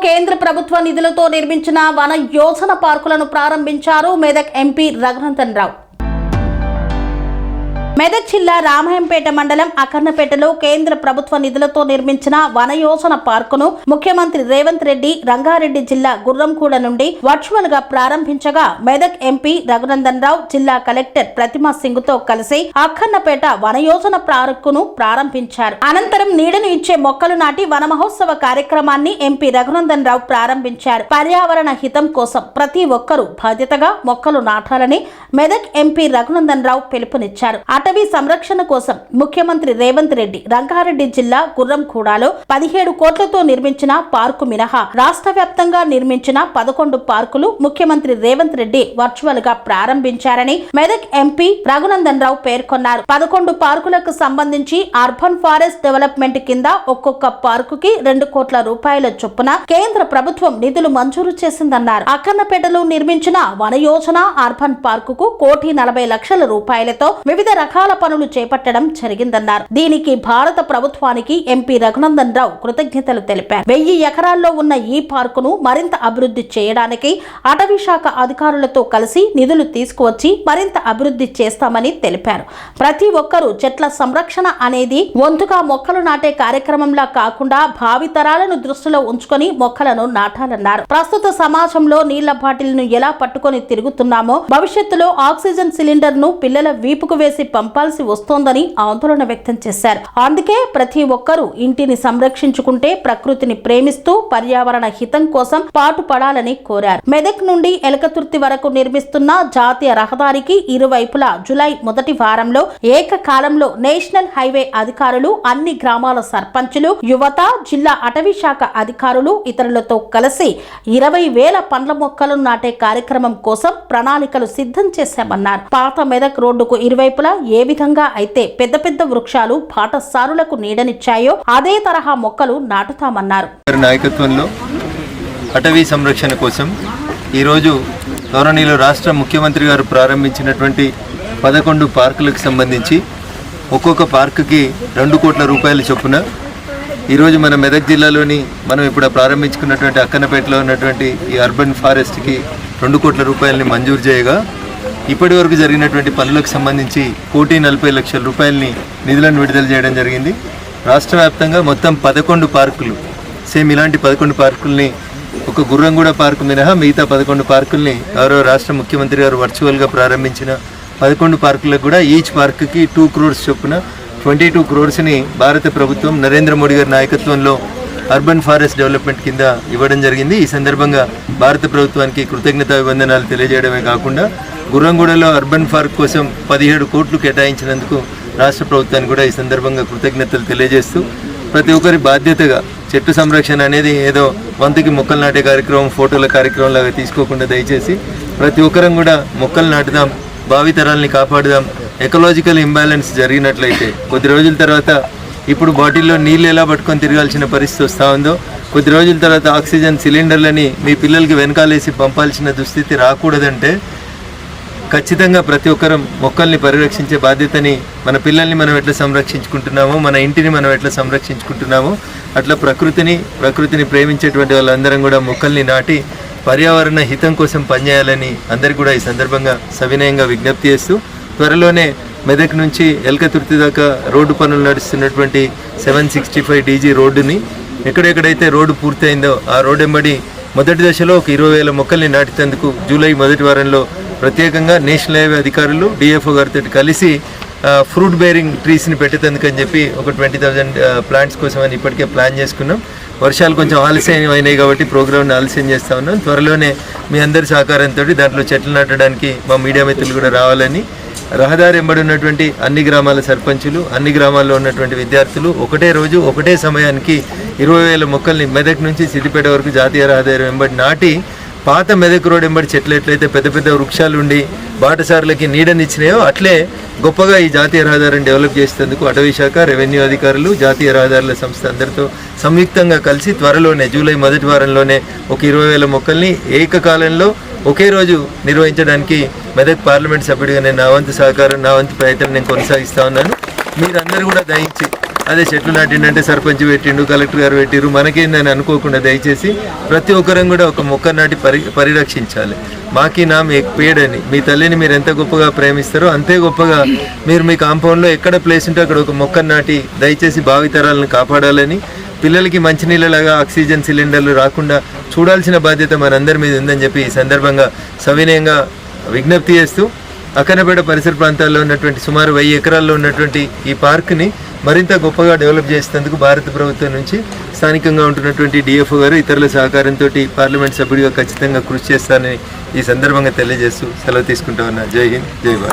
కేంద్ర ప్రభుత్వ నిధులతో నిర్మించిన వన యోజన పార్కులను ప్రారంభించారు మెదక్ ఎంపీ రఘునందన్ రావు. మెదక్ జిల్లా రామాయంపేట మండలం అకర్ణపేటలో కేంద్ర ప్రభుత్వ నిధులతో నిర్మించిన వన యోజన పార్కును ముఖ్యమంత్రి రేవంత్ రెడ్డి రంగారెడ్డి జిల్లా గుర్రంకూడ నుండి వర్చువల్ గా ప్రారంభించగా మెదక్ ఎంపీ రఘునందన్ రావు జిల్లా కలెక్టర్ ప్రతిమా సింగ్ తో కలిసి అకర్ణపేట వన యోజన పార్కును ప్రారంభించారు. అనంతరం నీడను ఇచ్చే మొక్కలు నాటి వన మహోత్సవ కార్యక్రమాన్ని ఎంపీ రఘునందన్ రావు ప్రారంభించారు. పర్యావరణ హితం కోసం ప్రతి ఒక్కరూ బాధ్యతగా మొక్కలు నాటాలని మెదక్ ఎంపీ రఘునందన్ రావు పిలుపునిచ్చారు. అటవీ సంరక్షణ కోసం ముఖ్యమంత్రి రేవంత్ రెడ్డి రంగారెడ్డి జిల్లా గుర్రంకూడలో 17 కోట్లతో నిర్మించిన పార్కు మినహా రాష్ట్ర వ్యాప్తంగా నిర్మించిన 11 పార్కులు ముఖ్యమంత్రి రేవంత్ రెడ్డి వర్చువల్ గా ప్రారంభించారని మెదక్ ఎంపీ రఘునందన్ రావు పేర్కొన్నారు. 11 పార్కులకు సంబంధించి అర్బన్ ఫారెస్ట్ డెవలప్మెంట్ కింద ఒక్కొక్క పార్కుకి 2 కోట్ల రూపాయల చొప్పున కేంద్ర ప్రభుత్వం నిధులు మంజూరు చేసిందన్నారు. అక్కన్నపేటలో నిర్మించిన వన యోజన అర్బన్ పార్కుకు 1,40,00,000 రూపాయలతో వివిధ రకాల పనులు చేపట్టడం జరిగిందన్నారు. దీనికి భారత ప్రభుత్వానికి ఎంపీ రఘునందన్ రావు కృతజ్ఞతలు తెలిపారు. 1000 ఎకరాల్లో ఉన్న ఈ పార్కును మరింత అభివృద్ధి చేయడానికి అటవీ శాఖ అధికారులతో కలిసి నిధులు తీసుకువచ్చి మరింత అభివృద్ధి చేస్తామని తెలిపారు. ప్రతి ఒక్కరూ చెట్ల సంరక్షణ అనేది వంతుగా మొక్కలు నాటే కార్యక్రమంలా కాకుండా భావితరాలను దృష్టిలో ఉంచుకొని మొక్కలను నాటాలన్నారు. ప్రస్తుత సమాజంలో నీళ్ల బాటిల్ను ఎలా పట్టుకొని తిరుగుతున్నామో భవిష్యత్తులో ఆక్సిజన్ సిలిండర్ ను పిల్లల వీపుకు వేసి పంపాల్సి వస్తోందని ఆందోళన వ్యక్తం చేశారు. అందుకే ప్రతి ఒక్కరూ ఇంటిని సంరక్షించుకుంటే ప్రకృతిని ప్రేమిస్తూ పర్యావరణ హితం కోసం పాటుపడాలని కోరారు. మెదక్ నుండి ఎలకతుర్తి వరకు నిర్మిస్తున్న జాతీయ రహదారికి ఇరువైపులా జూలై మొదటి వారంలో ఏకకాలంలో నేషనల్ హైవే అధికారులు, అన్ని గ్రామాల సర్పంచులు, యువత, జిల్లా అటవీ శాఖ అధికారులు ఇతరులతో కలిసి 20,000 పండ్ల మొక్కలను నాటే కార్యక్రమం కోసం ప్రణాళికలు సిద్ధం చేశామన్నారు. పాత మెదక్ రోడ్డుకు ఇరువైపులా ఏ విధంగా అయితే పెద్ద పెద్ద వృక్షాలు పాఠశాలలకు నీడనిచ్చాయో అదే తరహా మొక్కలు నాటుతామన్నారు. నాయకత్వంలో అటవీ సంరక్షణ కోసం ఈరోజు గౌరవనీయులు రాష్ట్ర ముఖ్యమంత్రి గారు ప్రారంభించినటువంటి 11 పార్కులకు సంబంధించి ఒక్కొక్క పార్కుకి 2 కోట్ల రూపాయల చొప్పున ఈరోజు మన మెదక్ జిల్లాలోని మనం ఇప్పుడు ప్రారంభించుకున్నటువంటి అక్కన్నపేటలో ఉన్నటువంటి ఈ అర్బన్ ఫారెస్ట్కి 2 కోట్ల రూపాయలని మంజూరు చేయగా ఇప్పటి వరకు జరిగినటువంటి పనులకు సంబంధించి 1,40,00,000 రూపాయలని నిధులను విడుదల చేయడం జరిగింది. రాష్ట్ర వ్యాప్తంగా మొత్తం 11 పార్కులు, సేమ్ ఇలాంటి 11 పార్కుల్ని ఒక గుర్రంగూడ పార్కు మినహా మిగతా 11 పార్కుల్ని గౌరవ రాష్ట్ర ముఖ్యమంత్రి గారు వర్చువల్గా ప్రారంభించిన 11 పార్కులకు కూడా ఈచ్ పార్కుకి 2 crores చొప్పున 22 crores భారత ప్రభుత్వం నరేంద్ర మోడీ గారి నాయకత్వంలో అర్బన్ ఫారెస్ట్ డెవలప్మెంట్ కింద ఇవ్వడం జరిగింది. ఈ సందర్భంగా భారత ప్రభుత్వానికి కృతజ్ఞతాభివందనాలు తెలియజేయడమే కాకుండా గుర్రంగూడలో అర్బన్ పార్క్ కోసం 17 కోట్లు కేటాయించినందుకు రాష్ట్ర ప్రభుత్వానికి కూడా ఈ సందర్భంగా కృతజ్ఞతలు తెలియజేస్తూ ప్రతి ఒక్కరి బాధ్యతగా చెట్టు సంరక్షణ అనేది ఏదో వంతుకి మొక్కలు నాటే కార్యక్రమం, ఫోటోల కార్యక్రమం లాగా తీసుకోకుండా దయచేసి ప్రతి ఒక్కరం కూడా మొక్కలు నాటుదాం, భావితరాలని కాపాడుదాం. ఎకలాజికల్ ఇంబ్యాలెన్స్ జరిగినట్లయితే కొద్ది రోజుల తర్వాత ఇప్పుడు బాటిల్లో నీళ్ళు ఎలా పట్టుకొని తిరగాల్సిన పరిస్థితి వస్తూ ఉందో, కొద్ది రోజుల తర్వాత ఆక్సిజన్ సిలిండర్లని మీ పిల్లలకి వెనకాలేసి పంపాల్సిన దుస్థితి రాకూడదంటే ఖచ్చితంగా ప్రతి ఒక్కరం మొక్కల్ని పరిరక్షించే బాధ్యతని, మన పిల్లల్ని మనం ఎట్లా సంరక్షించుకుంటున్నామో, మన ఇంటిని మనం ఎట్లా సంరక్షించుకుంటున్నామో అట్లా ప్రకృతిని ప్రేమించేటువంటి వాళ్ళందరం కూడా మొక్కల్ని నాటి పర్యావరణ హితం కోసం పనిచేయాలని అందరికీ కూడా ఈ సందర్భంగా సవినయంగా విజ్ఞప్తి చేస్తూ త్వరలోనే మెదక్ నుంచి ఎల్కతుర్తి దాకా రోడ్డు పనులు నడుస్తున్నటువంటి 765 DG రోడ్డుని ఎక్కడెక్కడైతే రోడ్డు పూర్తయిందో ఆ రోడ్డు వెంబడి మొదటి దశలో ఒక 20,000 మొక్కల్ని నాటినందుకు జూలై మొదటి వారంలో ప్రత్యేకంగా నేషనల్ హైవే అధికారులు డిఎఫ్ఓ గారితో కలిసి ఫ్రూట్ బేరింగ్ ట్రీస్ని పెట్టేందుకని చెప్పి ఒక 20,000 ప్లాంట్స్ కోసం అని ఇప్పటికే ప్లాన్ చేసుకున్నాం. వర్షాలు కొంచెం ఆలస్యం అయినాయి కాబట్టి ప్రోగ్రామ్ని ఆలస్యం చేస్తూ ఉన్నాం. త్వరలోనే మీ అందరి సహకారంతో దాంట్లో చెట్లు నాటడానికి మా మీడియా మిత్రులు కూడా రావాలని, రహదారి వెంబడి ఉన్నటువంటి అన్ని గ్రామాల సర్పంచులు, అన్ని గ్రామాల్లో ఉన్నటువంటి విద్యార్థులు ఒకటే రోజు ఒకటే సమయానికి 20,000 మొక్కల్ని మెదక్ నుంచి సిద్దిపేట వరకు జాతీయ రహదారి వెంబడి నాటి పాత మెదక్ రోడ్ వెంబడి చెట్లు ఎట్లయితే పెద్ద పెద్ద వృక్షాలు ఉండి బాటసారులకి నీడనిచ్చినాయో అట్లే గొప్పగా ఈ జాతీయ రహదారిని డెవలప్ చేసేందుకు అటవీ శాఖ, రెవెన్యూ అధికారులు, జాతీయ రహదారుల సంస్థ అందరితో సంయుక్తంగా కలిసి త్వరలోనే జూలై మొదటి వారంలోనే ఒక 20,000 మొక్కల్ని ఏకకాలంలో ఒకే రోజు నిర్వహించడానికి మెదక్ పార్లమెంట్ సభ్యుడిగా నేను నా వంతు సహకారం, నా వంతు ప్రయత్నం నేను కొనసాగిస్తూ ఉన్నాను. మీరందరూ కూడా దయించి అదే చెట్లు నాటిండంటే సర్పంచ్ పెట్టిండు, కలెక్టర్ గారు పెట్టిరు, మనకేందని అనుకోకుండా దయచేసి ప్రతి ఒక్కరం కూడా ఒక మొక్క నాటి పరిరక్షించాలి. మాకి నామ్ ఏక్ పేడ్ అని, మీ తల్లిని మీరు ఎంత గొప్పగా ప్రేమిస్తారో అంతే గొప్పగా మీరు మీ కాంపౌండ్లో ఎక్కడ ప్లేస్ ఉంటే అక్కడ ఒక మొక్క నాటి దయచేసి భావితరాలను కాపాడాలని, పిల్లలకి మంచినీళ్ళలాగా ఆక్సిజన్ సిలిండర్లు రాకుండా చూడాల్సిన బాధ్యత మనందరి మీద ఉందని చెప్పి ఈ సందర్భంగా సవినయంగా విజ్ఞప్తి చేస్తూ అక్కన్నపేట పరిసర ప్రాంతాల్లో ఉన్నటువంటి సుమారు 1000 ఎకరాల్లో ఉన్నటువంటి ఈ పార్క్ని మరింత గొప్పగా డెవలప్ చేసేందుకు భారత ప్రభుత్వం నుంచి స్థానికంగా ఉంటున్నటువంటి డిఎఫ్ఓ గారు ఇతరుల సహకారంతో పార్లమెంట్ సభ్యుడిగా ఖచ్చితంగా కృషి చేస్తానని ఈ సందర్భంగా తెలియజేస్తూ సెలవు తీసుకుంటా ఉన్నా. జై హింద్, జై భారత్.